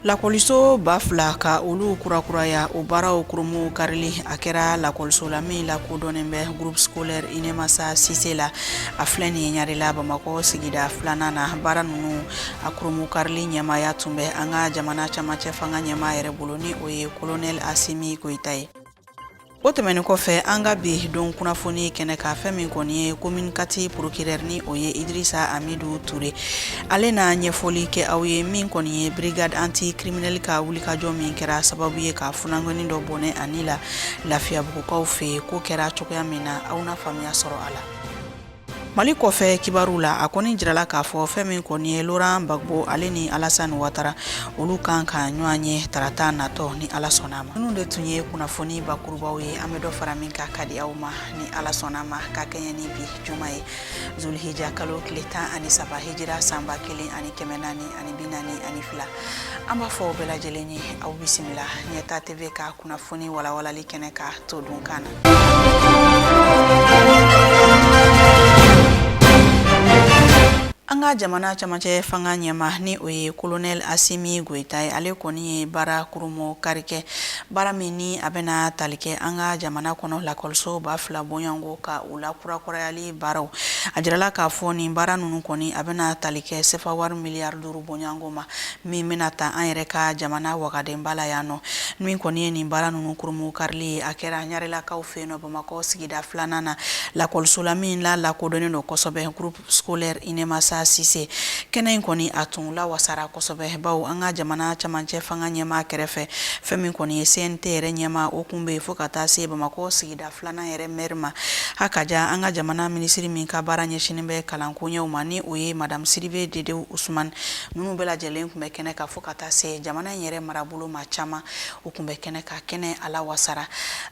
Lakɔliso ba fila ka olu kurakuraya o baaraw kurumu karili a kɛra lakɔliso la min lakodɔnnen bɛ groupe scolaire Inemasa Cissé la a filɛ nin ye ɲarela Bamakɔ sigida filanan na baara ninnu a kurumu karili ɲɛmaaya tun bɛ an ka jamana camancɛ fanga ɲɛmaa yɛrɛ bolo ni o ye colonel Asimi Goita ye. O tɛmɛnin kɔfɛ an ka bi don kunnafoni kɛnɛ ka fɛn min kɔni ye commune 4 procureur ni o ye Idrissa Amidou Touré ale na ɲɛfɔli kɛ aw ye min kɔni ye brigade anti criminel ka wulikajɔ min kɛra sababu ye ka funangɔni dɔ bɔnɛ ani la lafiyabugukaw fɛ ko kɛra cogoya min na aw na faamuya sɔrɔ a la. Mali kɔfɛ kibaru la a kɔni jirala k'a fɔ fɛn min kɔni ye Laurent Gbagbo ale ni Alassane Ouattara olu kan ka ɲɔgɔn ye tarata natɔ ni Ala sɔnna ma. Minnu de tun ye kunnafoni bakurubaw ye an bɛ dɔ fara min ka kadi aw ma ni Ala sɔnna ma ka kɛɲɛ ni bi juma ye Zulhijja kalo tile 13 hijira san 1442 an b'a fɔ bɛɛ lajɛlen ye aw bisimila Ɲɛta TV ka kunnafoni walawalali kɛnɛ ka to dun kan na. An ka jamana camancɛ fanga ɲɛma ni o ye colonel Asimi Goita ye ale kɔni ye baara kurumu karikɛ baara min ni a bɛna tali kɛ an ka jamana kɔnɔ lakɔliso ba fila bɔɲɔgɔnko ka u la kurakurayali baaraw a jirala k'a fɔ nin baara ninnu kɔni a bɛna tali kɛ sefa wari miliyari 5 bɔɲɔgɔnko ma min bɛna ta an yɛrɛ ka jamana wagadenba la yan nɔ min kɔni ye nin baara ninnu kurumu karili ye a kɛra ɲarelakaw fɛ yen nɔ Bamakɔ sigida filanan na lakɔliso la min la lakodɔnnen don kosɛbɛ groupe scolaire Inemasa Cissé kɛnɛ in kɔni a tun la wasara kosɛbɛ baw an ka jamana camancɛ fanga ɲɛma kɛrɛfɛ fɛn min kɔni ye CNT yɛrɛ ɲɛma o kun bɛ fo ka taa se Bamakɔ sigida filanan yɛrɛ maire ma hakaja an ka jamana minisiri min ka baara ɲɛsinin bɛ kalanko ɲɛw ma ni o ye madame Sidibe Dedewu Usman ninnu bɛɛ lajɛlen kun bɛ kɛnɛ ka fo ka taa se jamana in yɛrɛ marabolo ma caman o kun bɛ kɛnɛ ka kɛnɛ ala wasara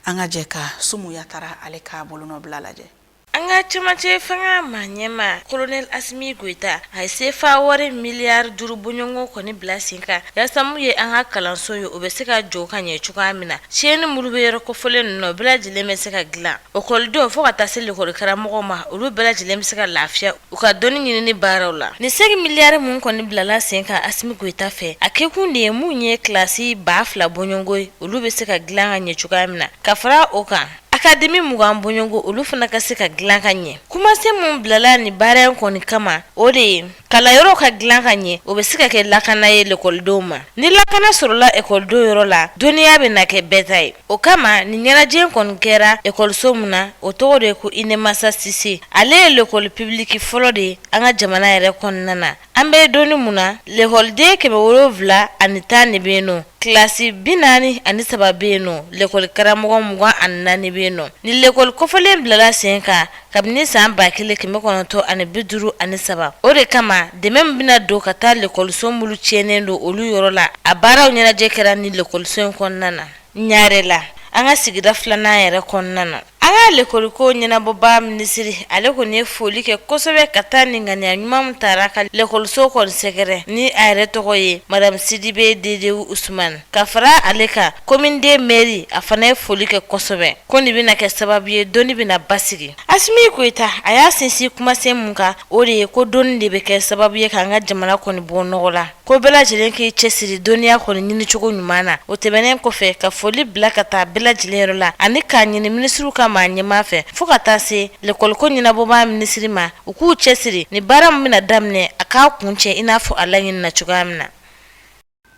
an ka jɛ ka Sumu Yatara ale ka bolonɔbila lajɛ. An ka camancɛ fanga ma ɲɛma colonel Asimi Goita a ye sefa wari miliyari 5 bɔɲɔgɔnko kɔni bila sen kan yaasa mun ye an ka kalanso ye o bɛ se ka jɔ ka ɲɛ cogoya min na tiɲɛni muru bɛ yɔrɔ kɔfɔlen ninnu bɛɛ lajɛlen bɛ se ka dilan ekɔlidenw fo ka taa se lekɔlikaramɔgɔw ma olu bɛɛ lajɛlen bɛ se ka lafiya u ka dɔnni ɲini ni baaraw la ni 5 miliyari mun kɔni bilala sen kan Asimi Goita fɛ a kɛkun de ye mun ye kilasi 2000 bɔɲɔgɔnko ye olu bɛ se ka dilan ka ɲɛ cogoya min na ka fara o kan Académie mugan bɔɲɔgɔnko olu fana ka se ka dilan ka ɲɛ kumasen mun bilala ni baara in kɔni kama o de ye kalanyɔrɔ ka dilan ka ɲɛ o bɛ se ka kɛ lakana ye lekɔlidenw ma ni lakana sɔrɔla ekɔlidenw yɔrɔ la dɔnniya bɛ na kɛ bɛɛ ta ye o kama ni ɲɛnajɛ kɔni kɛra ekɔliso mun na o tɔgɔ de ye ko Inemasa Cissé ale ye lekɔli publique fɔlɔ de ye an ka jamana yɛrɛ kɔnɔna na an bɛ dɔnni mun na lekɔliden 710 de bɛ yen nɔ kilasi 43 bɛ yen nɔ lekɔli karamɔgɔ 24 bɛ yen nɔ ni lekɔli kɔfɛlen bilala sen kan kabini san 1953 o de kama dɛmɛ min bɛna don ka taa lekɔliso mulu tiɲɛnen don olu yɔrɔ la a baaraw ɲɛnajɛ kɛra ni lekɔliso in kɔnɔna na ɲare la an ka sigida filanan yɛrɛ kɔnɔna na an ka lekɔliko ɲɛnabɔba minisiri ale kɔni ye foli kɛ kosɛbɛ ka taa nin ŋaniya ɲuman min taara ka lekɔliso kɔni sɛgɛrɛ ni a yɛrɛ tɔgɔ ye madame Sidibe Dedewu Usman ka fara ale kan commune de mairie a fana ye foli kɛ kosɛbɛ ko nin bɛna kɛ sababu ye dɔnni bɛna basigi Asimi Goita a y'a sinsin kumasen mun kan o de ye ko dɔnni de bɛ kɛ sababu ye k'an ka jamana kɔni bɔ nɔgɔ la ko bɛɛ lajɛlen k'i cɛsiri dɔnniya kɔni ɲini cogo ɲuman na o tɛmɛnen kɔfɛ ka foli bila ka taa bɛɛ lajɛlen yɔrɔ la ani k'a ɲini minisiriw ka maa ɲɛmaa fɛ fo ka taa se lekɔliko ɲɛnabɔbaa minisiri ma u k'u cɛsiri ni baara min bɛna daminɛ a k'a kun cɛ i n'a fɔ a laɲini na cogoya min na.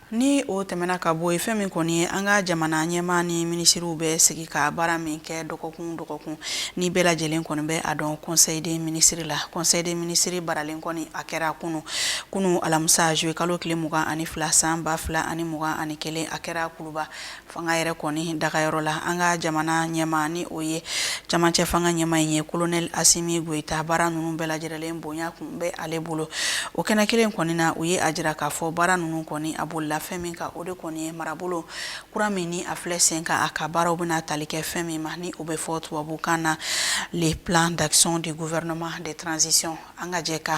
Ni o tɛmɛna ka bɔ ye fɛn min kɔni ye an ka jamana ɲɛmaa ni minisiriw bɛ sigi ka baara min kɛ dɔgɔkun ni bɛɛ lajɛlen kɔni bɛ a dɔn conseil des ministres la conseil des ministres baralen kɔni a kɛra kunu alamisa juillet kalo tile 22 san 2021 a kɛra kuluba fanga yɛrɛ kɔni dagayɔrɔ la an ka jamana ɲɛmaa ni o ye camancɛ fanga ɲɛmaa in ye colonel Asimi Goita baara ninnu bɛɛ lajɛlen bonya kun bɛ ale bolo o kɛnɛ kelen kɔni na u ye a jira k'a fɔ baara ninnu kɔni a bolila la fɛn min ka o de kɔni ye marabolo kura min ni a filɛ sen kan a ka baaraw bɛna tali kɛ fɛn min ma ni o bɛ fɔ tubabukan na les plans d'action du gouvernement de transition an ka jɛ ka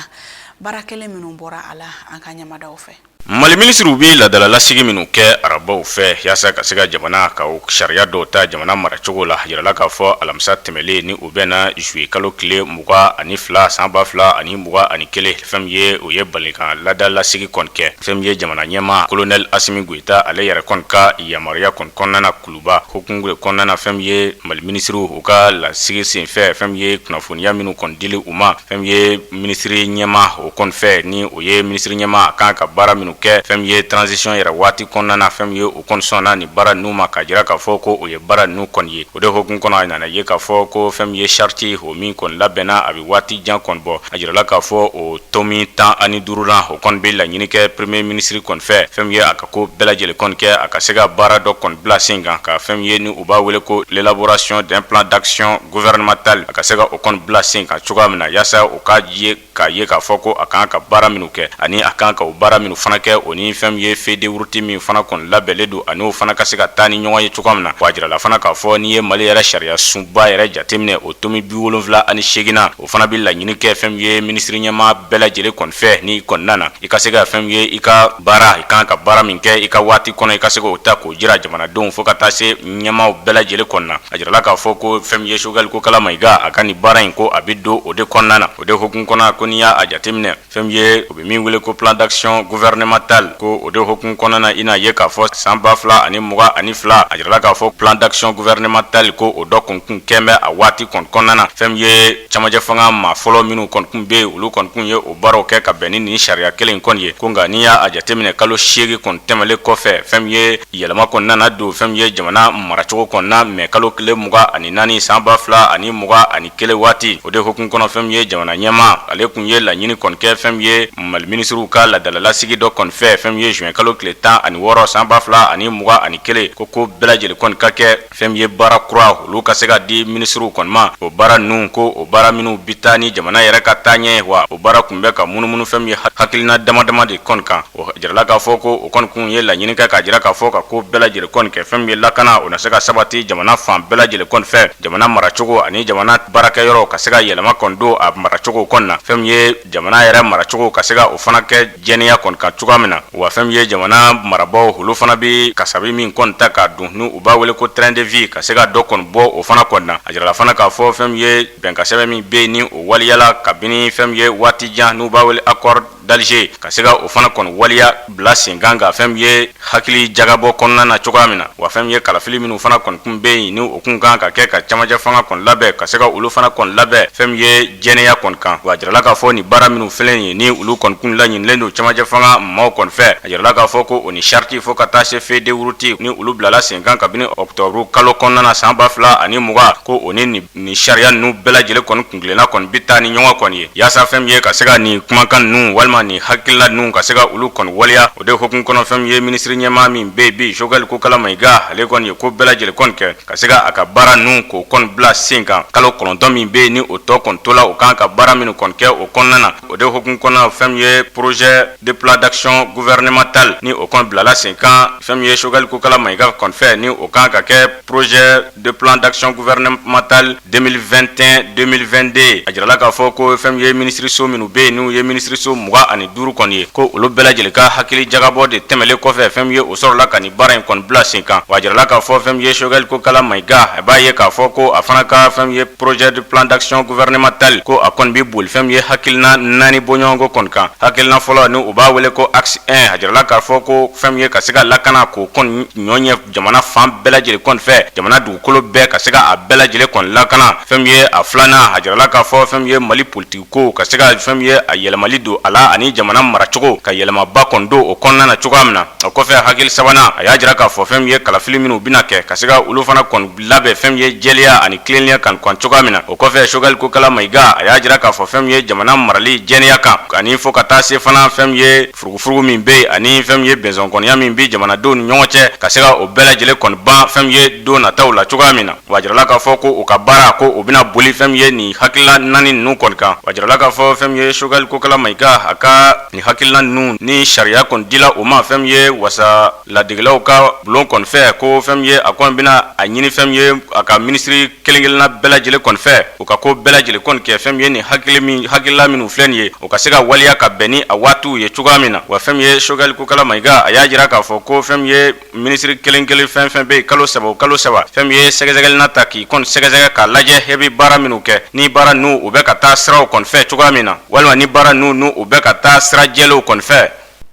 baara kelen minnu bɔra a la an ka ɲamadaw fɛ. Mali ministru bi ladala lasigi minnu kɛ arabaw fɛ yaasa ka se ka jamana ka sariya dɔw ta jamana maracogo la yirala k'a fɔ alamisa tɛmɛlen ni u bɛna juillet kalo tile 22 san 2021 fɛn min ye o ye balikan lada lasigi kɔni kɛ fɛn min ye jamana ɲɛma colonel Asimi Goita ale yɛrɛ kɔni ka yamaruya kɔni kɔnɔna kuluba hukumu de kɔnɔna fɛn min ye Mali ministru u ka lasigi senfɛ fɛn min ye kunnafoniya minnu kɔni dili u ma fɛn min ye ministri ɲɛma o kɔni fɛ ni o ye ministri ɲɛma a kan ka baara minnu kɛ fɛn ye transition yɛrɛ waati kɔnɔna fɛn ye o kɔnsɔnna ni baara ninnu ma ka jira k'a fɔ ko o ye baara ninnu kɔni ye o de hokumu kɔnɔ a nana ye k'a fɔ ko fɛn ye charte o min kɔni labɛnna a bɛ waati jan kɔni bɔ a jirala k'a fɔ o tomi 15 la o kɔni bɛ laɲini kɛ premier ministre kɔni fɛ fɛn ye a ka ko bɛɛ lajɛlen kɔni kɛ a ka se ka baara dɔ kɔni bila sen kan ka fɛn ye ni u b'a wele ko l'élaboration d'un plan d'action gouvernemental a ka se ka o kɔni bila sen kan cogoya min na yaasa o ka ye k'a fɔ ko a kan ka baara minnu kɛ ani a kan ka o baara minnu fana kɛ o ni fɛn ye fede wuruti min fana kɔni labɛnlen don ani o fana ka se ka taa ni ɲɔgɔn ye cogoya min na wa jirala fana k'a fɔ n'i ye Mali yɛrɛ sariya sunba yɛrɛ jateminɛ o tomi 78 na o fana bɛ laɲini kɛ fɛn ye ministri ɲɛma bɛɛ lajɛlen kɔni fɛ ni kɔnɔna na i ka se ka fɛn ye i ka baara i kan ka baara min kɛ i ka waati kɔnɔ i ka se k'o ta k'o jira jamanadenw fo ka taa se ɲɛmaw bɛɛ lajɛlen kɔnɔna na a jirala k'a fɔ ko fɛn ye Choguel Kokala Mayiga a ka ni baara in ko a bɛ don o de kɔnɔna na o de hokumu kɔnɔ ko n'i y'a jateminɛ fɛn ye o bɛ min wele ko plan d'action gouvernemental ko o de hokumu kɔnɔna na i n'a ye k'a fɔ san 2022 a jirala k'a fɔ plan d'action gouvernemental ko o dɔ kun kɛn bɛ a waati kɔnɔna na fɛn ye camajɛ fanga maa fɔlɔ minnu kɔni bɛ olu kɔni ye o baaraw kɛ ka bɛn ni sariya kelen kɔni ye ko nka n'i y'a jateminɛ kalo 8 kɔni tɛmɛlen kɔfɛ fɛn ye yɛlɛma kɔni nana don fɛn ye jamana maracogo kɔnɔna mɛ kalo tile 24 san 2021 waati o de hokumu kɔnɔ fɛn ye jamana ɲɛma ale kun ye laɲini kɔni kɛ fɛn ye Mali ministru ka ladalalasigi dɔ kɔni fɛ fɛn ye juin kalo tile 16 san 2021 ko bɛɛ lajɛlen kɔni ka kɛ fɛn ye baara kura olu ka se ka di ministru kɔni ma o baara ninnu ko o baara minnu bi taa ni jamana yɛrɛ ka taa ɲɛ wa o baara kun bɛ ka munumunu fɛn ye hakilina damadama de kɔni kan o jirala k'a fɔ ko o kɔni kun ye laɲini kɛ k'a jira k'a fɔ ka ko bɛɛ lajɛlen kɔni kɛ fɛn ye lakana o na se ka sabati jamana fan bɛɛ lajɛlen kɔni fɛ jamana maracogo ani jamana baarakɛyɔrɔ ka se ka yɛlɛma kɔni don a maracogo kɔni na fɛn ye jamana yɛrɛ maracogo ka se ka o fana kɛ jɛnɛya kɔni kan cogoya min na wa fɛn ye jamana marabaw olu fana bɛ kasabi min kɔni ta k'a dun n'u u b'a wele ko train de vie ka se ka dɔ kɔni bɔ o fana kɔni na a jirala fana k'a fɔ fɛn ye bɛnkasɛbɛn min bɛ yen ni o waliyala kabini fɛn ye waati jan n'u b'a wele accord d'Alger ka se ka o fana kɔni waliya bila sen kan ka fɛn ye hakili jagabɔ kɔnɔna na cogoya min na wa fɛn ye kalafili minnu fana kɔni kun bɛ yen ni o kun kan ka kɛ ka camajɛ fanga kɔni labɛn ka se ka olu fana kɔni labɛn fɛn ye jɛnɛya kɔni kan wa a jirala k'a fɔ ni baara minnu filɛ ye ni olu kɔni kun laɲinilen don camajɛ fanga maaw kɔni fɛ a jirala k'a fɔ ko o ni charte fo ka taa se fede wuruti ni olu bilala sen kan kabini octobre kalo kɔnɔna na san 2020 ko o ni sariya ninnu bɛɛ lajɛlen kɔni kuntilenna kɔni bi taa ni ɲɔgɔn kɔni ye yaasa fɛn ye ka se ka ni kumakan ninnu walima ni hakilila ninnu ka se ka olu kɔni waliya o de hokumu kɔnɔ fɛn ye ministre ɲɛma min bɛ bi Choguel Kokala Mayiga ale kɔni ye ko bɛɛ lajɛlen kɔni kɛ ka se ka a ka baara ninnu k'o kɔni bila sen kan kalo 9 min bɛ ni o tɔ kɔni tola o kan ka baara minnu kɔni kɛ o kɔnɔna na o de hokumu kɔnɔ fɛn ye projet de plan d'action gouvernemental ni o kɔni bilala sen kan fɛn ye Choguel Kokala Mayiga kɔni fɛ ni o kan ka kɛ projet de plan d'action gouvernemental 2021-2022 a jirala k'a fɔ ko fɛn ye ministre so minnu bɛ yen n'u ye ministre so 25 kɔni ye ko olu bɛɛ lajɛlen ka hakili jagabɔ de tɛmɛlen kɔfɛ fɛn ye o sɔrɔla ka ni baara in kɔni bila sen kan wa a jirala k'a fɔ fɛn ye Choguel Kokala Mayiga a b'a ye k'a fɔ ko a fana ka fɛn ye projet de plan d'action gouvernemental ko a kɔni bɛ boli fɛn ye hakilina 4 bɔɲɔgɔnko kɔni kan hakilina fɔlɔ ni u b'a wele ko axe 1 a jirala k'a fɔ ko fɛn ye ka se ka lakana k'o kɔni ɲɔɲɛ jamana fan bɛɛ lajɛlen kɔni fɛ jamana dugukolo bɛɛ ka se ka a bɛɛ lajɛlen kɔni lakana fɛn ye a filanan a jirala k'a fɔ fɛn ye Mali politique ko ka se ka fɛn ye a yɛlɛmali don a la ani jamana maracogo ka yɛlɛmaba kɔni don o kɔnɔna na cogoya min na o kɔfɛ hakili sabanan a y'a jira k'a fɔ fɛn ye kalafili minnu bɛna kɛ ka se ka olu fana kɔni labɛn fɛn ye jɛlenya ani tilennenya kan cogoya min na o kɔfɛ Choguel Kokala Mayiga a y'a jira k'a fɔ fɛn ye jamana marali jɛnɛya kan ani fo ka taa se fana fɛn ye furugufurugu min bɛ yen ani fɛn ye bɛnsɔnkɔniya min bɛ jamanadenw ni ɲɔgɔn cɛ ka se ka o bɛɛ lajɛlen kɔni ban fɛn ye don nataw la cogoya min na wa jirala k'a fɔ ko o ka baara ko o bɛna boli fɛn ye nin hakilila 4 ninnu kɔni kan wa jirala k'a fɔ fɛn ye Choguel Kokala Mayiga aka ni hakilina nu ni sharia kon dila o ma fem ye wasa la diglaw ka blon kon fe ko fem ye akon bina anyini fem ye aka ministry kelengelna belajele kon fe o ka ko belajele kon ke fem ye ni hakilla minu flen ye o ka sega waliya ka beni a watu ye chugamina wa fem ye shogal ko kala maiga aya jira ka fo ko fem ye ministry kelengele fem be kalo saba fem ye segezegal nata ki kon segezega ka laje hebi bara minu ke ni bara nu o be ka ta sra kon fe chugamina walma ni bara nu o be ka ta sra jelo kon fe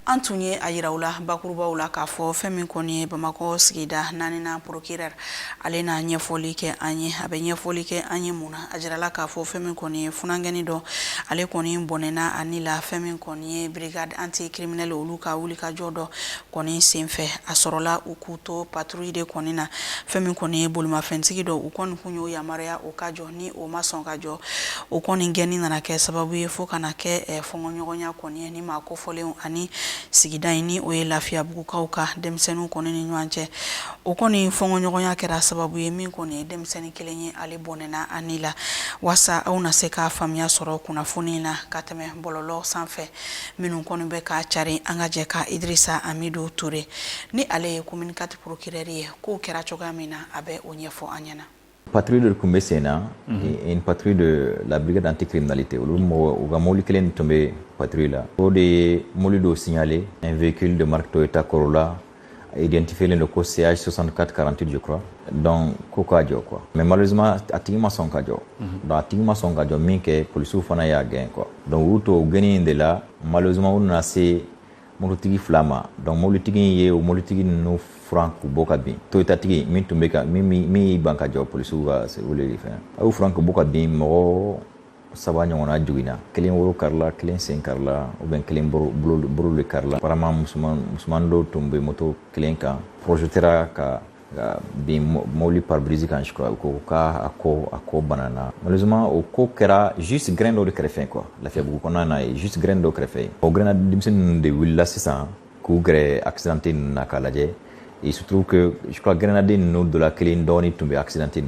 Antunye ayiraula bakurubaula ka fo femi koni Bamako sigida nanina procureur alena nyefoli ke anye abe nyefoli ke anye muna ajirala ka fo femi koni funangeni do ale koni bonena anila femi koni brigade anti criminel oluka ulika jodo koni senfe asorola ukuto patrouille de koni na femi koni boluma fentigi do ukon kunyo ya maria okajo ni o masongajo ukoni ngeni na ke sababu yefo kana ke fongonyogonya koni ni makofole ani sigida ini o lafia buku kauka demsenu koni ni nwanche ukoni fongo nyogonya kera sababu yemi koni demseni kilenye ali bonena anila wasa au naseka famia soro kuna funina kateme bololo sanfe minu koni beka chari angaje ka Idrissa Amidou Touré ni ale communicate procureur ko kera chogamina abe onyefo anyana patrouille de Kumbesena et une patrouille de la brigade anticriminalité. Au Gamoli Kelen tombé patrouille là. Pour des molidos signalés, un véhicule de marque Toyota Corolla identifié le code CH 6448 je crois. Donc Kokajo quoi. Mais malheureusement atingma son kajo. Dans atingma son kajo minke police fana ya gain quoi. Donc auto gagner de là malheureusement on a assez molutigi flama. Donc molutigi ye ou molutigi no franco boka bin to tatigi min tumbeka mi banka job police wa se wole fa au franco boka bin mo sabanya ona jugina kelen woro karla kelen sen karla ou ben kelen bro le karla parama musulman do tumbe moto kelen ka projetera ka bin moli par brise kan je crois ko ka ako banana malheureusement au ko kera juste grain de crefin quoi la fait beaucoup on a juste grain de crefin au grain dimsen de willa ça ko gré accidenté na kalaje. Il se trouve que, je crois, Grenadine, nous, de la clé, nous tombé accidenté.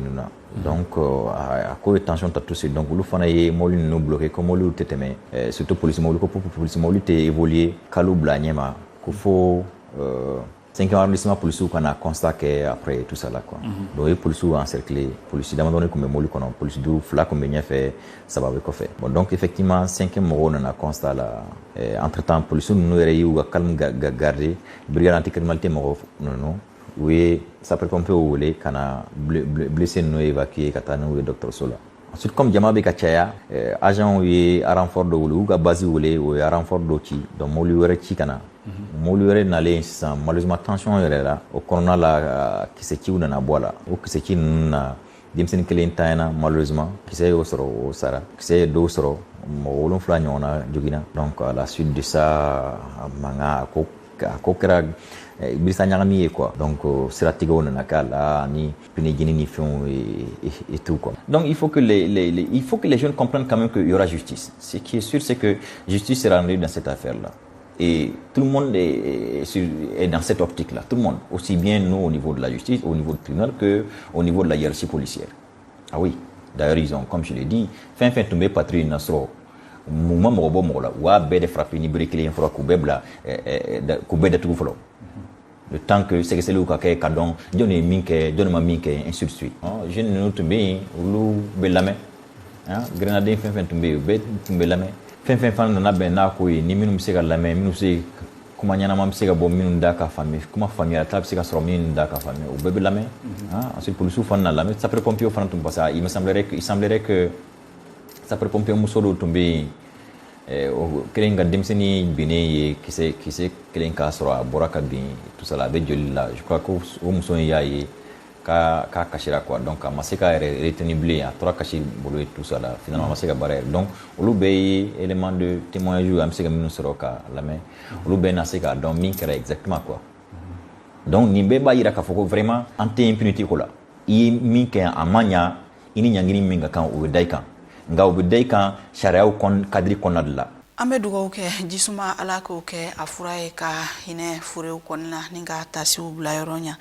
Donc, à cause de tension, tout ça. Donc, nous faisons molly nous bloquer, comme nous t'étais, surtout police, molly t'es évolué, calou blanyema, qu'il faut 5e arrondissement police qu'on a constaté après tout ça là quoi. Donc, les police encerclé, police d'abandonné comme molly qu'on a, police du flac comme bien fait, ça va quoi faire. Bon, donc effectivement, 5e mois on a constaté là. Entre temps, police nous réveille ou calme garder, brigade anticriminalité non. Oui, ça peut pomper au volet, qu'on a blessé nous évacué, qu'on a nous docteur Sola. Ensuite, comme Jamabe Kachaya, agent oui à renfort de ou à base ou à renfort d'ochi, donc moluere chikana. Moluere n'allait sans malheureusement tension là, au corona là qui se tue dans la boîte ou qui se tue na dimsen kelentana malheureusement qui s'est au sara qui s'est d'osro molon flanyona jogina. Donc à la suite de ça manga kokera bisa nyangami quoi. Donc c'est la tigo na kala ni pinigini ni fion et tout quoi. Donc il faut que il faut que les jeunes comprennent quand même qu'il y aura justice. Ce qui est sûr c'est que justice sera rendue dans cette affaire là. Et tout le monde est dans cette optique-là. Tout le monde. Aussi bien nous au niveau de la justice, au niveau du tribunal, qu'au niveau de la hiérarchie policière. Ah oui. D'ailleurs, ils ont, comme je l'ai dit, fin tombé patrouille nasro. Mouma morobo morola. Wa bede frappé ni brikli en froid koubebla. Koubede tout folo. Le temps que c'est que c'est le cas que kadon, donne ma minke, ainsi de suite. Je ne nous tombé, ou belame. Grenadin fin tombé, tombé lame. Fin na ben na ko ni minum se ga lame minum se kuma nyana mam se ga bo minum da ka famille kuma famille tab se ga soro minum da ka famille au bébé lame ensuite pour le sou fan na lame ça peut pompier fan tum ça il semblerait que ça peut pompier musodo tumbi kelen ga demseni bine qui c'est kelen ka soro boraka bin tout ça la be joli là je crois que au muso ya yi ka kashira quoi donc masika retenible à trois kashi bolo et tout ça là finalement masika barrière donc olu be élément de témoignage am sega minu soroka la main olu be na sega donc min kera exactement quoi donc ni be ba ira ka foko vraiment anti impunité ko la i min ke amanya ini nyangini minga kan o daikan nga o daikan sharia kon kadri konadla An bɛ dugawu kɛ jisuma ala k'o kɛ a fura ye ka hinɛ furew kɔnɔna ni ka tasiw bila yɔrɔ ɲa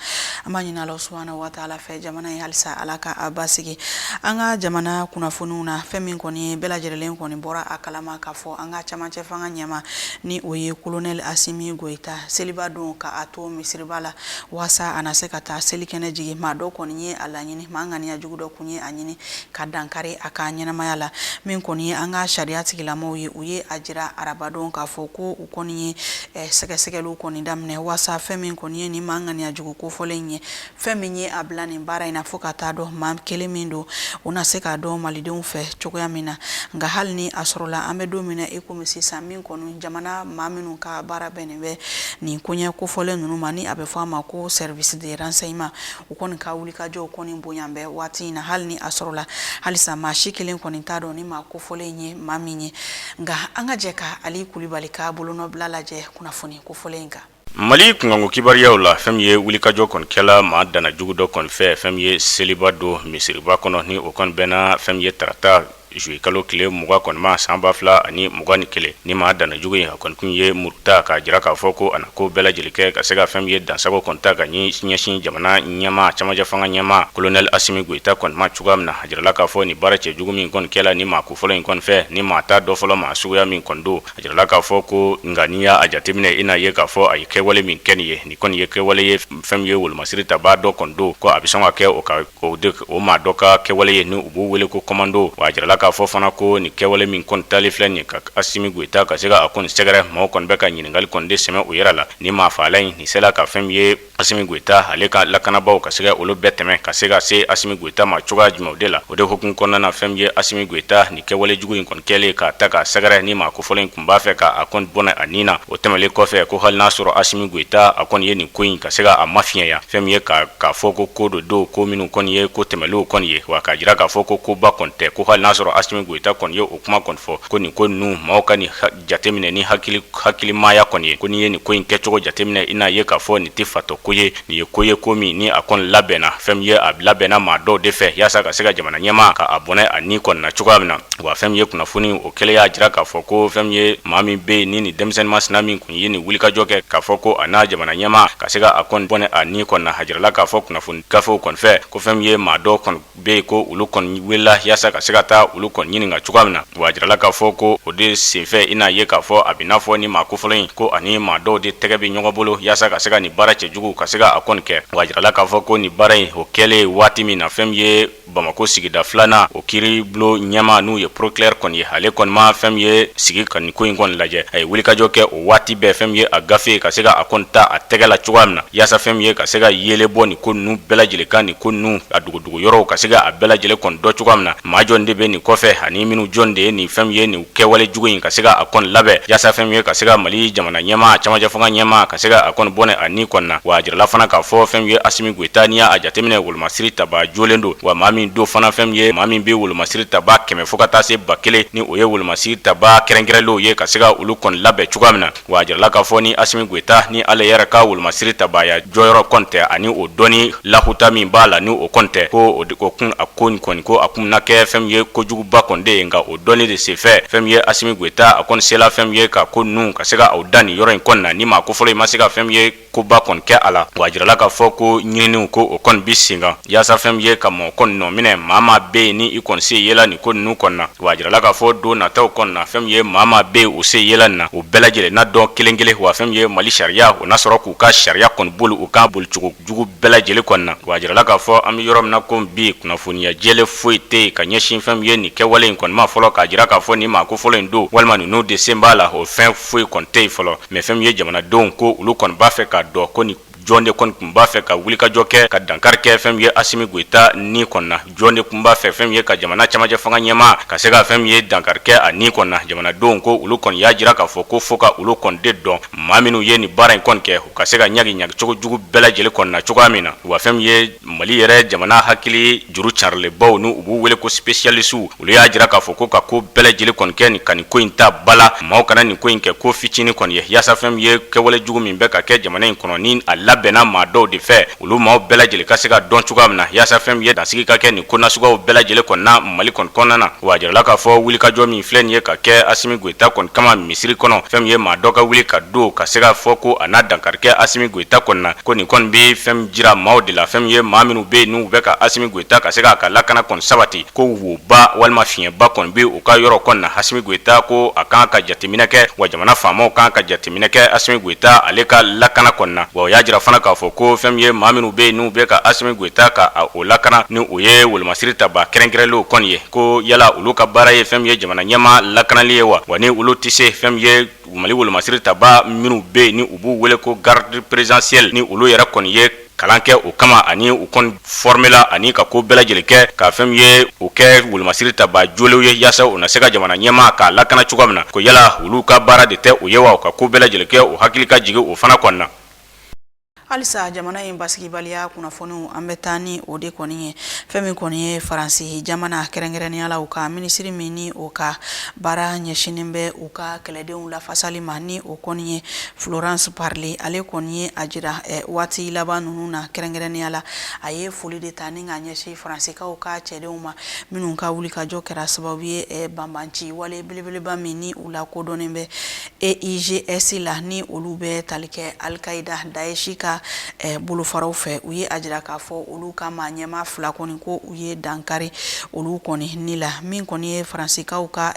an b'a ɲini Alahu subahanahu wa taala fɛ jamana in halisa ala ka a basigi an ka jamana kunnafoniw na fɛn min kɔni bɛɛ lajɛlen kɔni bɔra a kalama k'a fɔ an ka camancɛ fanga ɲɛma ni o ye Colonel Asimi Goita seliba don ka a to misiriba la wasa ana se ka taa seli kɛnɛ jigi maa dɔ kɔni ye a laɲini maa ŋaniya jugu dɔ kun ye a ɲini ka dankari a ka ɲɛnamaya la min kɔni ye an ka sariya tigilamɔgɔw ye u ye a jira arabadon k'a fɔ ko u kɔni ye sɛgɛsɛgɛliw kɔni daminɛ wasa fɛn min kɔni ye ni maa ŋaniya jugu kofɔlen ye fɛn min ye a bila nin baara in na fo ka taa dɔn maa kelen min don u na se k'a dɔn malidenw fɛ cogoya min na nka hali ni a sɔrɔla an bɛ don min na i komi sisan min kɔni jamana maa minnu ka baara bɛnnen bɛ nin koɲɛ kofɔlen ninnu ma ni a bɛ fɔ a ma ko service de renseignement u kɔni ka wulikajɔw kɔni bonyan bɛ waati in na hali ni a sɔrɔla halisa maa si kelen kɔni t'a dɔn ni maa kofɔlen ye maa min ye nka an ka jɛ ka Ali Kulibali ka bolonɔbila lajɛ kunnafoni kofɔlen in kan Mali kungango kibariyaw la fɛn ye wulikajɔ kɔni kɛla maa dana jugu dɔ kɔni fɛ fɛn ye seliba don misiriba kɔnɔ ni o kɔni bɛna fɛn ye tarata juillet kalo tile 20 kɔni ma san 2021 ni maa dana jugu in a kɔni kun ye muruta ka jira k'a fɔ ko ana ko bɛɛ lajɛlen kɛ ka se ka fɛn ye dansago kɔni ta ka ɲɛsin jamana ɲɛma camancɛ fanga ɲɛma Colonel Asimi Goita kɔni ma cogoya min na a jirala k'a fɔ ni baara cɛ jugu min kɔni kɛla ni maa kofɔlɔ in kɔni fɛ ni maa ta dɔ fɔlɔ maa suguya min kɔni don a jirala k'a fɔ ko nka n'i y'a jateminɛ ina ye k'a fɔ a ye kɛwale min kɛ nin ye ni kɔni ye kɛwale ye fɛn ye wolomasiri taba dɔ kɔni don ko a bɛ sɔn ka kɛ o maa dɔ ka kɛwale ye ni u b'u wele ko commando wa a jirala k'a fɔ fana ko ni kɛwale min kɔni tali filɛ nin ka Asimi Goita ka se ka a kɔni sɛgɛrɛ maaw kɔni bɛ ka ɲininkali kɔni de sɛmɛ o yɛrɛ la ni maa faala in ni sela ka fɛn ye Asimi Goita ale ka lakanabaw ka se ka olu bɛɛ tɛmɛ ka se ka se Asimi Goita ma cogoya jumɛnw de la o de hukumu kɔnɔna na fɛn ye Asimi Goita ni kɛwale jugu in kɔni kɛlen ka ta ka sɛgɛrɛ ni maa kofɔlɔ in kun b'a fɛ ka a kɔni bɔnɛ a nin na o tɛmɛlen kɔfɛ ko hali n'a sɔrɔ Asimi Goita a kɔni ye nin ko in ka se ka a mafiɲɛya fɛn ye k'a fɔ ko do don ko minnu kɔni ye ko tɛmɛlenw kɔni ye wa ka jira k'a fɔ ko koba kɔni tɛ ko hali n'a sɔrɔ Asimi Goita kɔni ye o kuma kɔni fɔ ko nin ko ninnu maaw ka ni jateminɛ ni hakilimaya kɔni ye ko ni ye nin ko in kɛcogo jateminɛ i n'a ye k'a fɔ nin tɛ fatɔ ko ye nin ye ko ye ko min ni a kɔni labɛnna fɛn ye a labɛnna maa dɔw de fɛ yaasa ka se ka jamana ɲɛma ka a bɔnɛ a ni kɔni na cogoya min na wa fɛn ye kunnafoni o kɛlen y'a jira k'a fɔ ko fɛn ye maa min bɛ yen ni denmisɛnnin masina min kun ye nin wulikajɔ kɛ k'a fɔ ko a n'a jamana ɲɛma ka se ka a kɔni bɔnɛ a ni kɔni na a jirala k'a fɔ kunnafoni gafew kɔni fɛ ko fɛn ye maa dɔw kɔni bɛ yen ko olu kɔni welela yaasa ka se ka taa olu kɔni ɲininka cogoya min na wa jirala k'a fɔ ko o de senfɛ i n'a ye k'a fɔ a bɛ n'a fɔ ni maa kofɔlɔ in ko ani maa dɔw de tɛgɛ bɛ ɲɔgɔn bolo yaasa ka se ka nin baara cɛjugu ka se ka a kɔni kɛ wa jirala k'a fɔ ko nin baara in o kɛlen waati min na fɛn ye Bamako sigida filanan o kiiribulon ɲɛma n'u ye procureur kɔni ye ale kɔni ma fɛn ye sigi ka nin ko in kɔni lajɛ a ye wulikajɔ kɛ o waati bɛɛ fɛn ye a gafe ka se ka a kɔni ta a tɛgɛ la cogoya min na yaasa fɛn ye ka se ka yele bɔ nin ko ninnu bɛɛ lajɛlen kan nin ko ninnu a dugudugu yɔrɔw ka se ka a bɛɛ lajɛlen kɔni dɔ cogoya min na maa jɔn de bɛ nin kɔfɛ ani minnu jɔn de ye nin fɛn ye nin kɛwale jugu in ka se ka a kɔni labɛn yaasa fɛn ye ka se ka Mali jamana ɲɛma camancɛ fanga ɲɛma ka se ka a kɔni bɔnɛ a ni kɔni na wa a jirala fana k'a fɔ fɛn ye Asimi Goita n'i y'a jateminɛ wolomasiri taba jolen don wa maa min don fana fɛn ye maa min bɛ wolomasiri taba 100 fo ka taa se 1000 ni o ye wolomasiri taba kɛrɛnkɛrɛnlenw ye ka se ka olu kɔni labɛn cogoya min na wa a jirala k'a fɔ ni Asimi Goita ni ale yɛrɛ ka wolomasiri tabaya jɔyɔrɔ kɔni tɛ ani o dɔnni lahuta min b'a la ni o kɔni tɛ ko o kun a ko nin kɔni ko a kun na kɛ fɛn ye kojuguba kɔni de ye nka o dɔnni de senfɛ fɛn ye Asimi Goita a kɔni sela fɛn ye ka ko ninnu ka se ka aw da nin yɔrɔ in kɔni na ni maa kofɔlɔ in ma se ka fɛn ye koba kɔni kɛ a la wa a jirala k'a fɔ ko ɲininiw ko o kɔni bi sen kan yaasa fɛn ye ka mɔgɔ kɔni nɔ minɛ maa maa bɛ yen ni i kɔni se yela nin ko ninnu kɔni na wa a jirala k'a fɔ don nataw kɔni na fɛn ye maa maa bɛ yen o se yela nin na o bɛɛ lajɛlen na dɔn kelen kelen wa fɛn ye Mali sariya o n'a sɔrɔ k'u ka sariya kɔni boli u ka bolicogo jugu bɛɛ lajɛlen kɔni na wa a jirala k'a fɔ an bɛ yɔrɔ min na ko bi kunnafoniya jɛlen foyi tɛ yen ka ɲɛsin fɛn ye nin kɛwale in kɔni ma fɔlɔ k'a jira k'a fɔ nin maa kofɔlɔ in don walima ninnu de sen b'a la o fɛn foyi kɔni tɛ yen fɔlɔ mais fɛn ye jamanadenw ko olu kɔni b'a fɛ ka dɔn ko nin jɔn de kɔni kun b'a fɛ ka wulikajɔ kɛ ka dankari kɛ fɛn ye Asimi Goita ni kɔni na jɔn de kun b'a fɛ fɛn ye ka jamana camancɛ fanga ɲɛma ka se ka fɛn ye dankari kɛ a ni kɔni na jamanadenw ko olu kɔni y'a jira k'a fɔ ko fo ka olu kɔni de dɔn maa minnu ye nin baara in kɔni kɛ u ka se ka ɲagi cogo jugu bɛɛ lajɛlen kɔni na cogoya min na wa fɛn ye Mali yɛrɛ jamana hakili juru carilenbaw n'u b'u wele ko spécialistes olu y'a jira k'a fɔ ko ka ko bɛɛ lajɛlen kɔni kɛ nin ka nin ko in ta bala maaw kana nin ko in kɛ ko fitinin kɔni ye yaasa fɛn ye kɛwale jugu min bɛ ka kɛ jamana in kɔnɔ ni a labɛnna maa dɔw de fɛ olu maaw bɛɛ lajɛlen ka se ka dɔn cogoya min na yaasa fɛn min ye dansigi ka kɛ nin ko nasuguyaw bɛɛ lajɛlen kɔni na Mali kɔni kɔnɔna na wa jirala k'a fɔ wulikajɔ min filɛ nin ye ka kɛ Asimi Goita kɔni kama Misiri kɔnɔ fɛn min ye maa dɔ ka wuli ka don ka se ka fɔ ko a n'a dankari kɛ Asimi Goita kɔni na ko nin kɔni bɛ fɛn min jira maaw de la fɛn min ye maa minnu bɛ yen n'u bɛ ka Asimi Goita ka se k'a ka lakana kɔni sabati ko woba walima fiɲɛba kɔni bɛ u ka yɔrɔ kɔni na Asimi Goita ko a kan ka jateminɛ kɛ wa jamana faamaw kan ka jateminɛ kɛ Asimi Goita ale ka lakana kɔni na wa o y'a jira fana k'a fɔ ko fɛn min ye maa minnu bɛ yen n'u bɛ ka Asimi Goita ka o lakana ni o ye wolomasiri taba kɛrɛnkɛrɛnlenw kɔni ye ko yala olu ka baara ye fɛn min ye jamana ɲɛmaa lakanali ye wa ni olu tɛ se fɛn min ye Mali wolomasiri taba minnu bɛ yen ni u b'u wele ko garde présidentielle ni olu yɛrɛ kɔni ye kalan kɛ o kama ani u kɔni formela ani ka ko bɛɛ lajɛlen kɛ ka fɛn min ye o kɛ wolomasiri taba jolenw ye yaasa u na se ka jamana ɲɛmaa k'a lakana cogoya min na ko yala olu ka baara de tɛ o ye wa u ka ko bɛɛ lajɛlen kɛ o hakili ka jigin o fana kɔni na. Halisa jamana in basigibaliya kunnafoniw an bɛ taa ni o de kɔni ye fɛn min kɔni ye Faransi jamana kɛrɛnkɛrɛnnenya la u ka minisiri min ni o ka baara ɲɛsinen bɛ u ka kɛlɛdenw lafasali ma ni o kɔni ye Florence Parly ale kɔni ye a jira waati laban ninnu na kɛrɛnkɛrɛnnenya la a ye foli de ta ni ka ɲɛsin Faransikaw ka cɛdenw ma minnu ka wulikajɔ kɛra sababu ye banbanci wale belebeleba min ni u la kodɔnnen bɛ EIGS la ni olu bɛ tali kɛ Al-Qaida Daesh ka bolofaraw fɛ u ye a jira k'a fɔ olu ka maa ɲɛma fila kɔni ko u ye dankari olu kɔni ni la min kɔni ye Faransikaw ka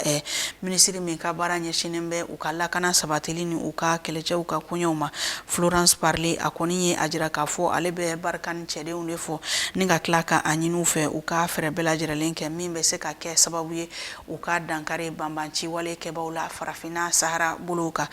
minisiri min ka baara ɲɛsinen bɛ u ka lakana sabatili ni u ka kɛlɛcɛw ka koɲɛw ma Florence Parly a kɔni ye a jira k'a fɔ ale bɛ barika ni cɛdenw de fɔ ni ka tila ka a ɲini u fɛ u ka fɛɛrɛ bɛɛ lajɛlen kɛ min bɛ se ka kɛ sababu ye u ka dankari banbanci wale kɛbaw la farafinna Sahara bolow kan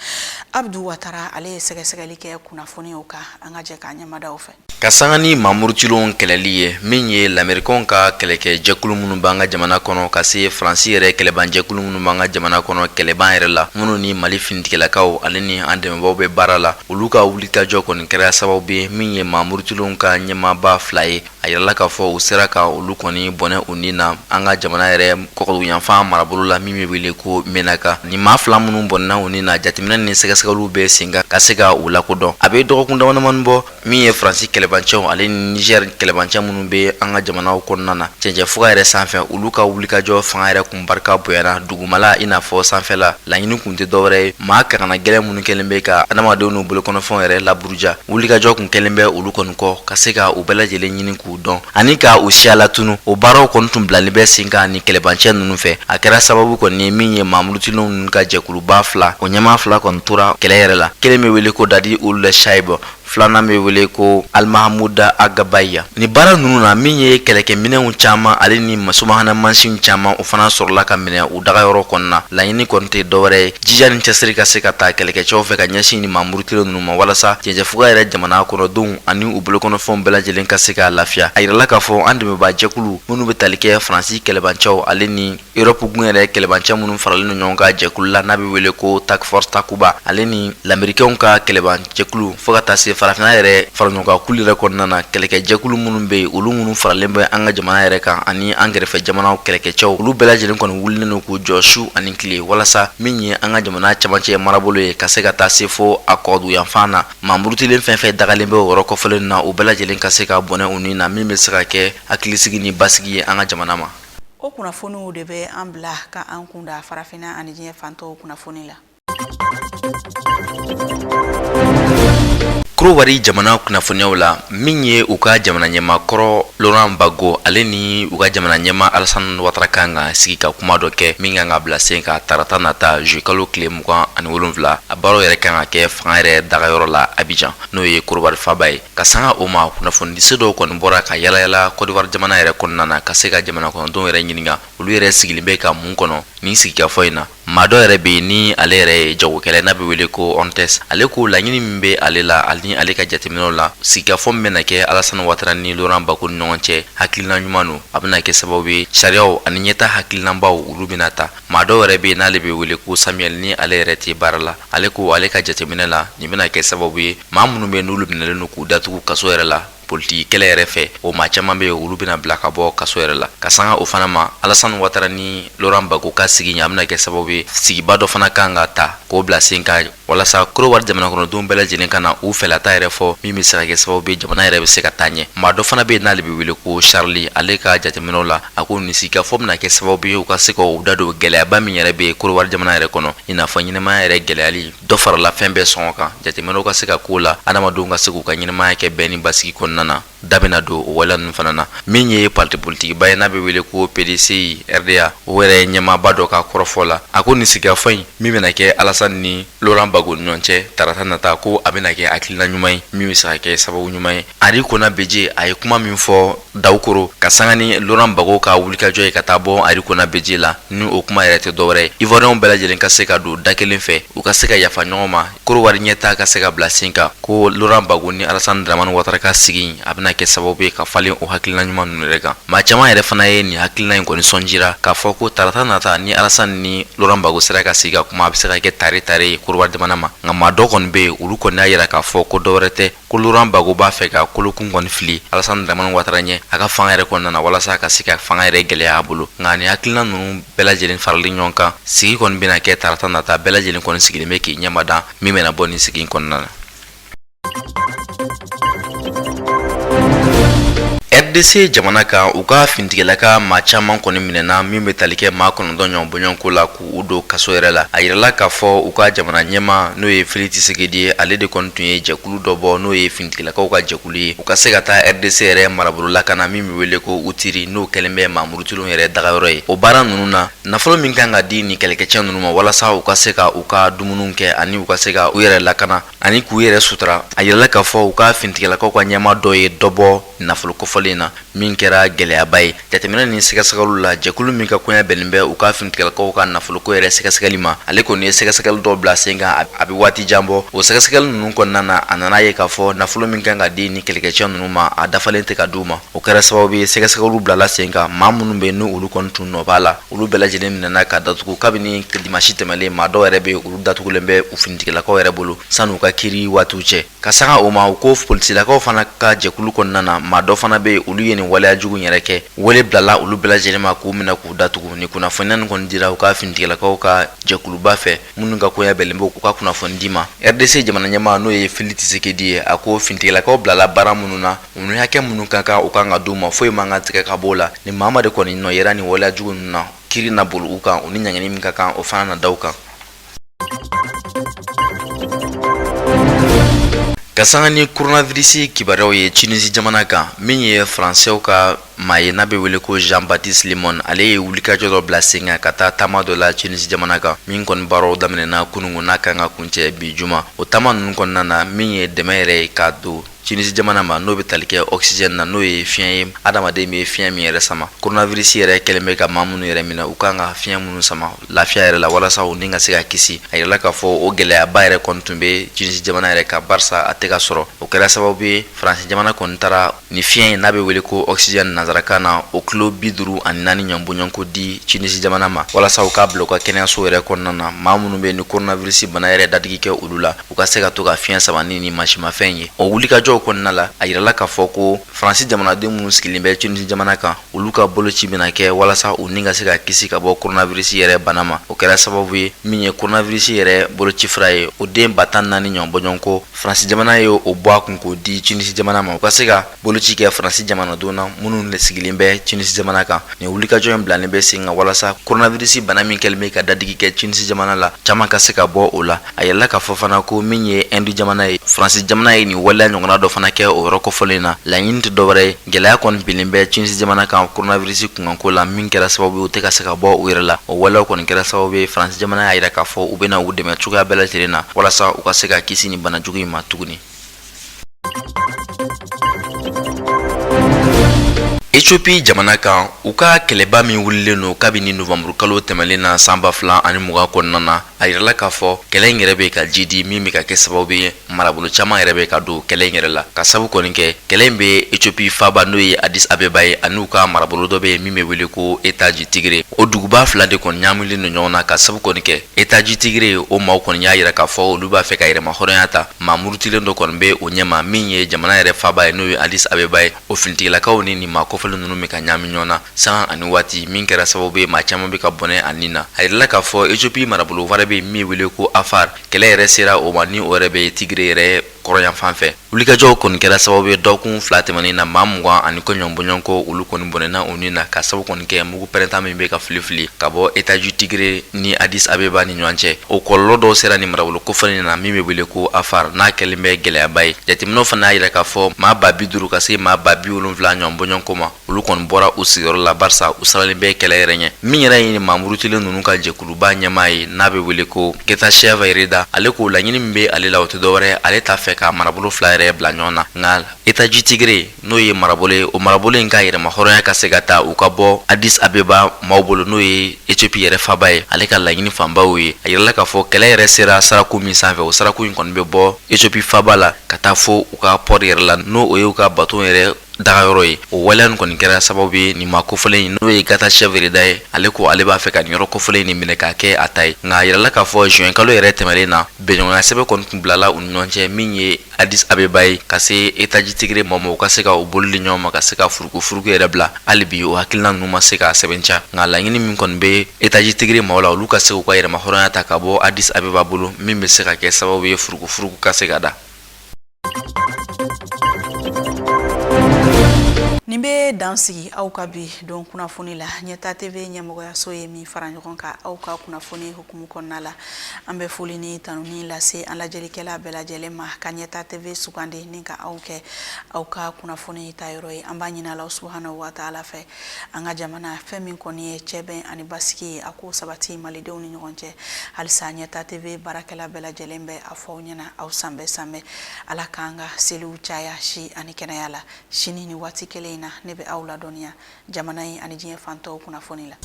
Abdou Ouattara ale ye sɛgɛsɛgɛli kɛ kunnafoniw kan an ka jɛ k'a ɲɛmadaw fɛ ka sanga ni mamurutilenw kɛlɛli ye min ye lamɛrikaw ka kɛlɛkɛ jɛkulu minnu b'an ka jamana kɔnɔ ka se Faransi yɛrɛ kɛlɛban jɛkulu minnu b'an ka jamana kɔnɔ kɛlɛban yɛrɛ la minnu ni Mali finitigɛlakaw ale ni an dɛmɛbaw bɛ baara la olu ka wulikajɔ kɔni kɛra sababu ye min ye mamurutilenw ka ɲɛmaaba fila ye a yirala k'a fɔ u sera ka olu kɔni bɔnɛ u ni na an ka jamana yɛrɛ kɔkɔduyanfan marabolo la min bɛ wele ko Menaka ni maa fila minnu bɔnna u ni na jateminɛ ni sɛgɛsɛgɛliw bɛ sen ka se ka u lakodɔn a bɛ dɔgɔkun damadamani bɔ min ye Faransi kɛlɛbancɛw ale ni Niger kɛlɛbancɛ minnu bɛ an ka jamanaw kɔnɔna na cɛncɛnfuga yɛrɛ sanfɛ olu ka wulikajɔ fanga yɛrɛ kun barika bonyana dugumala i n'a fɔ sanfɛla laɲini kun tɛ dɔwɛrɛ ye maa kagana gɛlɛn minnu kɛlen bɛ ka adamadenw n'u bolokɔnɔfɛnw yɛrɛ laburuja wulikajɔ kun kɛlen bɛ olu kɔni kɔ ka se ka u bɛɛ lajɛlen ɲini k'u dɔn ani ka u siya latunu o baaraw kɔni tun bilalen bɛ sen kan ni kɛlɛbancɛ ninnu fɛ a kɛra sababu kɔni ye min ye mamurutilenw ninnu ka jɛkuluba fila o ɲɛmaa fila kɔni tora kɛlɛ yɛrɛ la kelen bɛ wele ko Dadi Ould Shaib filanan bɛ wele ko Almahamuda Agabaya ni baara ninnu na min ye kɛlɛkɛminɛnw caman ale ni subahana mansin caman o fana sɔrɔla ka minɛ u dagayɔrɔ kɔnɔna laɲini kɔni tɛ dɔwɛrɛ ye jija ni cɛsiri ka se ka taa kɛlɛkɛcɛw fɛ ka ɲɛsin ni mamurutilen ninnu ma walasa cɛncɛnfuga yɛrɛ jamana kɔnɔdenw ani u bolokɔnɔfɛnw bɛɛ lajɛlen ka se ka lafiya a yirala k'a fɔ an dɛmɛbaa jɛkulu minnu bɛ tali kɛ Faransi kɛlɛbancɛw ale ni Europe gun yɛrɛ kɛlɛbancɛ minnu faralen don ɲɔgɔn kan jɛkulu la n'a bɛ wele ko Task Force Takuba ale ni lamɛrikɛnw ka kɛlɛbancɛkulu fo ka taa se farafinna yɛrɛ faraɲɔgɔnkulu yɛrɛ kɔnɔna na kɛlɛkɛ jɛkulu minnu bɛ yen olu minnu faralen bɛ an ka jamana yɛrɛ kan ani an kɛrɛfɛ jamanaw kɛlɛkɛcɛw olu bɛɛ lajɛlen kɔni wulilen don k'u jɔ su ani tile walasa min ye an ka jamana camancɛ marabolo ye ka se ka taa se fo a kɔduyanfan na mamurutilen fɛn fɛn dagalen bɛ o yɔrɔ kɔfɛlen na u bɛɛ lajɛlen ka se ka bɔnɛ u ni na min bɛ se ka kɛ hakilisigi ni basigi ye an ka jamana ma o kunnafoniw de bɛ an bila ka an kunda farafinna ani diɲɛ fantɔw kunnafoni la Kurowari jamana kunnafoniyaw la min ye u ka jamana ɲɛmakɔrɔ Laurent Gbagbo ale ni u ka jamana ɲɛma Alassane Ouattara kan ka sigi ka kuma dɔ kɛ min kan ka bila sen ka tarata nata juillet kalo tile 27 a baaraw yɛrɛ kan ka kɛ fanga yɛrɛ dagayɔrɔ la Abidjan n'o ye Kurowari faba ye ka sanga o ma kunnafonidise dɔw kɔni bɔra ka yalayala Côte d'Ivoire jamana yɛrɛ kɔnɔna na ka se ka jamana kɔnɔdenw yɛrɛ ɲininka olu yɛrɛ sigilen bɛ ka mun kɔnɔ ni sigikafɔ in na maa dɔ yɛrɛ bɛ ni ale yɛrɛ ye jagokɛla n'a bɛ wele ko Ontes ale ko laɲini min bɛ ale la ani ale ka jateminɛw la sigikafɔ min bɛna kɛ Alassane Ouattara ni Laurent Gbagbo ni ɲɔgɔn cɛ hakilina ɲuman don a bɛna kɛ sababu ye sariyaw ani ɲɛta hakilinanbaw olu bɛna ta maa dɔ yɛrɛ bɛ n'ale bɛ wele ko Samuel ni ale yɛrɛ tɛ baara la ale ko ale ka jateminɛ la nin bɛna kɛ sababu ye maa minnu bɛ n'olu minɛlen don k'u datugu kaso yɛrɛ la politi kɛlɛ yɛrɛ fɛ o maa caman be olu bena bila ka bɔ kaso yɛrɛ la ka sanga o fana ma Alassane Ouattara ni Laurent Gbagbo ka sigi ɲa bena kɛ sababu ye sigiba dɔ fana kan ka ta k'o bila sen ka walasa Côte jamana kɔnɔdenw bɛɛ lajɛlen ka na u fɛlata yɛrɛ fɔ min be se ka kɛ sababu ye jamana yɛrɛ be se ka taa ɲɛ maa dɔ fana be n'ale be wele ko Charlie ale ka jateminɛw la a ko nin sigikafɔ bena kɛ sababu ye u ka se ka u da don gɛlɛyaba min yɛrɛ be Côte jamana yɛrɛ kɔnɔ i n'a fɔ ɲɛnɛmaya yɛrɛ gɛlɛyali dɔ farala fɛn bɛɛ sɔngɔ kan jateminɛw ka se ka k'o la adamadenw ka se k'u ka ɲɛnɛmaya kɛ bɛɛ ni basigi kɔnɔna na da bena don o waleya ninnu fana na min ye parti politikiba ye n'a be wele ko PDC RDA o yɛrɛ ɲɛmaaba dɔ ka kɔrɔfɔ la a ko nin sigikafɔ in min bena kɛ Alassane ni Laurent Gbagbo ni ɲɔgɔn cɛ tarata nata ko a bena kɛ hakilina ɲuman ye min be se ka kɛ sababu ɲuman ye Ari Kona Beje a ye kuma min fɔ Dawukoro ka sanga ni Laurent Gbagbo ka wulikajɔ ye ka taa bɔ Ari Kona Beje la ni o kuma yɛrɛ tɛ dɔwɛrɛ ye Ivoirien bɛɛ lajɛlen ka se ka don da kelen fɛ u ka se ka yafa ɲɔgɔn ma Côte ɲɛta ka se ka bila sen kan ko Laurent Gbagbo ni Alassane Dramane Ouattara ka sigi a bena kɛ sababu ye ka falen o hakilina ɲuman ninnu yɛrɛ kan maa caman yɛrɛ fana ye nin hakilina in kɔni sɔnjira k'a fɔ ko tarata nata ni Alassane ni Laurent Gbagbo sera ka sigi ka kuma a be se ka kɛ tare ye Côte jamana ma nka maa dɔ kɔni be olu kɔni y'a yira k'a fɔ ko dɔwɛrɛ tɛ ko Laurent Gbagbo b'a fɛ ka kolokun kɔni fili Alassane Dramane Ouattara ɲɛ a ka fanga yɛrɛ kɔnɔna na walasa ka se ka fanga yɛrɛ gɛlɛya a bolo nka ni hakilina ninnu bɛɛ lajɛlen farali ɲɔgɔn kan sigi kɔni bena kɛ tarata nata bɛɛ lajɛlen kɔni sigilen be k'i ɲɛmada min bena bɔ nin sigi kɔnɔna na RDC jamana kan u ka fintigilaka maa caman kɔni minɛna min be tali kɛ maa 9 ɲɔgɔn bɔɲɔnko la k'u don kaso yɛrɛ la a yirala k'a fɔ u ka jamana ɲɛma n'o ye Félix Tshisekedi ye ale de kɔni tun ye jɛkulu dɔ bɔ n'o ye fintigilakaw ka jɛkulu ye u ka se ka taa RDC yɛrɛ marabolo lakana min be wele ko Utiri n'o kɛlen bɛ Mamoudou Tulon yɛrɛ dagayɔrɔ ye o baara ninnu na nafolo min kan ka di ni kɛlɛkɛcɛ ninnu ma walasa u ka se ka u ka dumuniw kɛ ani u ka se ka u yɛrɛ lakana ani k'u yɛrɛ sutura a yirala k'a fɔ u ka fintigilakaw ka ɲɛma dɔ ye dɔ bɔ nafolo kofɔlen na min kɛra gɛlɛyaba ye jateminɛ ni sɛgɛsɛgɛliw la jɛkulu min ka koɲa bɛnnen bɛ u ka fintigilakaw ka nafoloko yɛrɛ sɛgɛsɛgɛli ma ale kɔni ye sɛgɛsɛgɛli dɔ bila sen kan a be waati jan bɔ o sɛgɛsɛgɛli ninnu kɔnɔna na a nana ye k'a fɔ nafolo min kan ka di ni kɛlɛkɛcɛ ninnu ma a dafalen tɛ ka d'u ma o kɛra sababu ye sɛgɛsɛgɛliw bilala sen kan maa minnu be n'u olu kɔni tun nɔ b'a la olu bɛɛ lajɛlen minɛna ka datugu kabini dimanche tɛmɛlen maa dɔw yɛrɛ be olu datugulen bɛ u finitigilakaw yɛrɛ bolo san'u ka kiiri waatiw cɛ ka sanga o ma u ko politilakaw fana ka jɛkulu kɔnɔna na maa dɔ fana be olu ye nin waleya jugu yɛrɛ kɛ wele bilala olu bɛɛ lajɛlen ma k'u minɛ k'u datugu ni kunnafoniya nin kɔni dira u ka finitigilakaw ka jɛkuluba fɛ minnu ka koya bɛlen bɛ u ka kunnafoni di ma RDC jamana ɲɛma n'o ye Félix Tshisekedi ye a ko finitigilakaw bilala baara minnu na u ni hakɛ minnu kan u kan ka d'u ma foyi man kan tigɛ ka b'o la ni maa de kɔni nɔ yera ni waleya jugu ninnu na kiiri na boli u kan u ni ɲangini min ka kan o fana na da u kan ka sanga ni coronavirus kibaruyaw ye Tunisie jamana kan min ye Français ka maa ye n'a be wele ko Jean-Baptiste Limon ale ye wulikajɔ dɔ bila sen kan ka taa taama dɔ la Tunisie jamana kan min kɔni baaraw daminɛna kunungu n'a kan ka kuncɛ bi juma o taama ninnu kɔnɔna na min ye dɛmɛ yɛrɛ ye k'a don Tunisie jamana ma n'o be tali kɛ oxygène na n'o ye fiɲɛ ye adamaden be fiɲɛ min yɛrɛ sama coronavirus yɛrɛ kɛlen bɛ ka maa minnu yɛrɛ minɛ u kan ka fiɲɛ minnu sama lafiya yɛrɛ la walasa u ni ka se ka kisi a yirala k'a fɔ o gɛlɛyaba yɛrɛ kɔni tun be Tunisie jamana yɛrɛ ka barisa a tɛ ka sɔrɔ o kɛra sababu ye France jamana kɔni taara ni fiɲɛ ye n'a be wele ko oxygène nazarakan na o kilo 54 ɲɔgɔn bɔɲɔnko di Tunisie jamana ma walasa u ka bila u ka kɛnɛyaso yɛrɛ kɔnɔna na maa minnu be ni coronavirus bana yɛrɛ dadigi kɛ olu la u ka se ka to ka fiɲɛ sama ni masimafɛn ye o wulikajɔ kɔnɔna la a yirala k'a fɔ ko France jamanaden minnu sigilen bɛ Tunisie jamana kan olu ka boloci bena kɛ walasa u ni ka se ka kisi ka bɔ coronavirus yɛrɛ bana ma o kɛra sababu ye min ye coronavirus yɛrɛ boloci fura ye o den 4 ɲɔgɔn bɔɲɔnko France jamana ye o bɔ a kun k'o di Tunisie jamana ma u ka se ka boloci kɛ France jamanadenw na minnu sigilen bɛ Tunisie jamana kan ni wulikajɔ in bilalen bɛ sen kan walasa coronavirus bana min kɛlen bɛ ka dadigi kɛ Tunisie jamana la caman ka se ka bɔ o la a yɛlɛla k'a fɔ fana ko min ye Inde jamana ye France jamana ye nin waleya ɲɔgɔnna dɔ fana kɛ o yɔrɔ kɔfɔlen na laɲini tɛ dɔwɛrɛ ye gɛlɛya kɔni bilen bɛ Tunisie jamana kan coronavirus kunkanko la min kɛra sababu ye u tɛ ka se ka bɔ u yɛrɛ la o waleyaw kɔni kɛra sababu ye France jamana y'a yira k'a fɔ u bɛna u dɛmɛ cogoya bɛɛ lajɛlen na walasa u ka se ka kisi nin bana jugu in ma tuguni Ethiopie jamana kan u ka kɛlɛba min wulilen no kabini novembre kalo tɛmɛlen na san 2020 kɔnɔna na a yirala k'a fɔ kɛlɛ in yɛrɛ bɛ ka jidi min bɛ ka kɛ sababu ye marabolo caman yɛrɛ bɛ ka don kɛlɛ in yɛrɛ la ka sabu kɔni kɛ kɛlɛ in bɛ Ethiopie faba n'o ye Addis Abeba ye ani u ka marabolo dɔ bɛ min bɛ wele ko État du Tigre o duguba fila de kɔni ɲaamilen no ɲɔgɔn na ka sabu kɔni kɛ État du Tigre o maaw kɔni y'a yira k'a fɔ olu b'a fɛ ka yɛrɛma hɔrɔnya ta maa murutilen dɔ kɔni bɛ o ɲɛma min ye jamana yɛrɛ faba ye n'o ye Addis Abeba ye o finitigilakaw ni nin maa kɔfɛlen ninnu bɛ ka ɲaami ɲɔgɔn na san ani waati min kɛra sababu ye maa caman bɛ ka bɔnɛ a nin na a yirala k'a fɔ Ethiopie marabolo wɛrɛ bɛ min wele ko Afar kɛlɛ yɛrɛ sera o ma ni o yɛrɛ bɛ Tigre yɛrɛ kɔrɔyan fan fɛ wulikajɔw kɔni kɛra sababu ye dɔgɔkun 2 tɛmɛnen na maa 20 ani kɔɲɔbɔɲɔ ko olu kɔni bɔnɛna o nin na ka sabu kɔni kɛ mugu pɛrɛntan min bɛ ka filifili ka bɔ État du Tigre ni Addis Abeba ni ɲɔgɔn cɛ o kɔlɔlɔ dɔw sera ni marabolo kofɔlen na min bɛ wele ko Afar n'a kɛlen bɛ gɛlɛyaba ye jateminɛw fana y'a yira k'a fɔ maa 50 ka se maa 70 ɲɔgɔnbɔɲɔ ko ma olu kɔni bɔra u sigiyɔrɔ la barisa u sabalen bɛ kɛlɛ yɛrɛ ɲɛ min yɛrɛ ye maa murutilen ninnu ka jɛkuluba ɲɛmaa ye n'a bɛ wele ko Getachew Reda ale ko laɲini min bɛ ale la o tɛ dɔwɛrɛ ale t'a fɛ ka marabolo fila yɛrɛ bila ɲɔgɔn na nka État du Tigre n'o ye marabolo ye o marabolo in ka yɛrɛma hɔrɔnya ka se ka taa u ka bɔ Addis Abeba maaw bolo n'o ye Ethiopie yɛrɛ faba ye ale ka laɲini fanbaw ye a yirala k'a fɔ kɛlɛ yɛrɛ sera saraku min sanfɛ o saraku in kɔni bɛ bɔ Ethiopie faba la ka taa fo u ka port yɛrɛ la n'o o ye u ka bateau yɛrɛ dagayɔrɔ ye o waleya kɔni kɛra sababu ye nin maa kofɔlen in n'o ye Getachew Reda ye ale ko ale b'a fɛ ka nin yɔrɔ kofɔlen nin minɛ k'a kɛ a ta ye nka a yirala k'a fɔ juin kalo yɛrɛ tɛmɛlen na bɛnɲɔgɔnya sɛbɛn kɔni tun bilala u ni ɲɔgɔn cɛ min ye Addis Abeba ye ka se État du Tigre ma u ka se ka u bolili ɲɔgɔn ma ka se ka furuku yɛrɛ bila hali bi o hakilina ninnu ma se ka sɛbɛntiya nka laɲini min kɔni bɛ État du Tigre maaw la olu ka se k'u ka yɛrɛma hɔrɔnya ta ka bɔ Addis Abeba bolo min bɛ se ka kɛ sababu ye furuku ka se ka da. Nin bɛ dan sigi aw ka bi don kunnafoni la Ɲɛta TV ɲɛmɔgɔyaso ye min fara ɲɔgɔn kan aw ka kunnafoni hukumu kɔnɔna la an bɛ foli ni tanuni lase an lajɛlikɛla bɛɛ lajɛlen ma ka Ɲɛta TV sugandi ni ka aw kɛ aw ka kunnafoni tayɔrɔ ye an b'a ɲini Alahu subahanahu wa taala fɛ an ka jamana fɛn min kɔni ye cɛbɛn ani basigi ye a ko sabati malidenw ni ɲɔgɔn cɛ halisa Ɲɛta TV baarakɛla bɛɛ lajɛlen bɛ a fɔ aw ɲɛna aw sanbɛ ala k'an ka seliw caya si ani kɛnɛya la sini ni waati kelen na ne bɛ aw ladɔnniya jamana in ani diɲɛ fan tɔw kunnafoni la